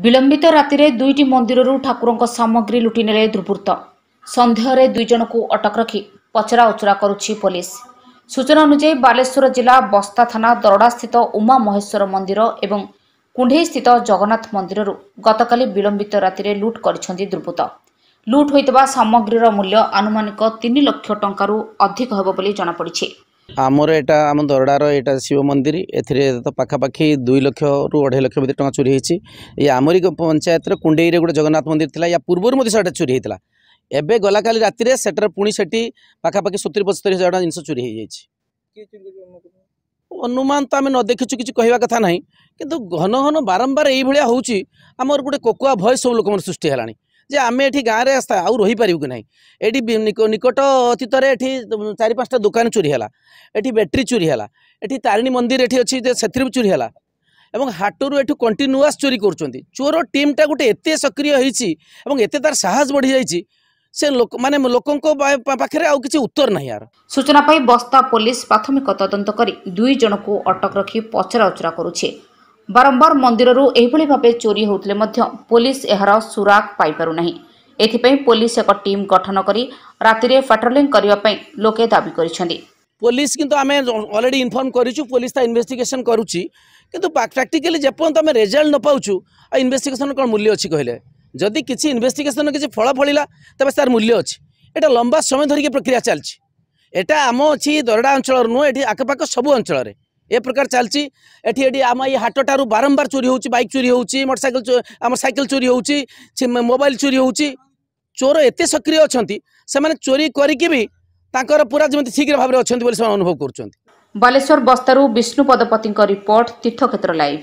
विलंबित राति दुईटी मंदिर ठाकुर सामग्री लुटि नेले दुर्बृत्त। सन्देह दुई जन को अटक रखी पचरा उचरा करुछि पुलिस। सूचना अनुसार बालेश्वर जिला बस्ता थाना दरड़ा स्थित उमा महेश्वर मंदिर एवं कुंढे स्थित जगन्नाथ मंदिर गतकाली विलंबित राति लुट करिसेंति दुर्बृत्त। लुट होइतबा सामग्रीर मूल्य आनुमानिक 3 लाख टंकारु अधिक हेबो बोली जଣା पड़िछि। आमर एटा आम दरडार एटा शिव मंदिर एथिरे तो पाखापाखि 2 लाख रु 2.5 लाख भीतर टंका चोरी होइछि। ये आमरी पंचायत कुंडेई गोटे जगन्नाथ मंदिर थिला या पूर्व मध्य चोरी होता। एबे गला काली राति रे सेटर पुणी सेठी पाखापाखि 70-75 हजार जिनस चोरी हो जाइछि। अनुमान तो आम न देखिछु किछि कहवा कथा नाही, किंतु घन घन बारंबार एई भलिया होउछि। आमर गोटे कोकुआ भय सब लोक मन सृष्टि हेलानी जे आमे एठी गाँव रे आउ रही पारिबु कि नाही। एठी निकट अतीत रे एठी 4-5टा दुकान चोरी हला, एठी बैटरी चोरी हला, एठी तारिणी मंदिर एठी अछि जे सेथि चोरी हला एवं हाटरू एठू कंटिन्यूअस चोरी करुचंती। चोर टीमटा गोटे एते सक्रिय होईछि एवं एते तार साहस बढ़ी जाइछि से लोक माने लोकंको पाखरे आउ किछि उत्तर नाही। यार सूचना पाई बस्ता पुलिस प्राथमिक तदंत करी 2 जन को अटक रखी पचरा उचरा करुछि। बारंबार मंदिररू एभली भाबे चोरी होउतले मध्य पुलिस एहार सुराग पाई पारु नाही। एथिपई पुलिस एक टीम गठन करी रातिरे पेट्रोलिंग करिवा पई लोके दाबी करिसेंती। पुलिस किंतु आमे ऑलरेडी इन्फॉर्म करिछु, पुलिस ता इन्वेस्टिगेशन करूछि, किंतु प्रैक्टिकली जेपन तमे रिजल्ट न पाउछु आ इन्वेस्टिगेशन कोन मूल्य अछि कहले जदि किछि इन्वेस्टिगेशन किछि फळ फळिला तबे तार मूल्य अछि। एटा लंबा समय धरि के प्रक्रिया चलछि। एटा आम अछि दरडा अंचल नु एठी आखपाख सब अंचल रे ए प्रकार चलछि। एठी एठी आम ये हाटटारू बारंबार चोरी होउछि, बाइक चोरी होउछि, मोटरसाइकिल आम साइकिल चोरी होउछि, मोबाइल चोरी होउछि। चोर एते सक्रिय अछंती से माने चोरी करिकि भी तांकर पूरा जमति शीघ्र भाबरे अछंती बोली से अनुभव करछंती। बालेश्वर बस्तारू विष्णु पदपति रिपोर्ट तीर्थक्षेत्र लाइव।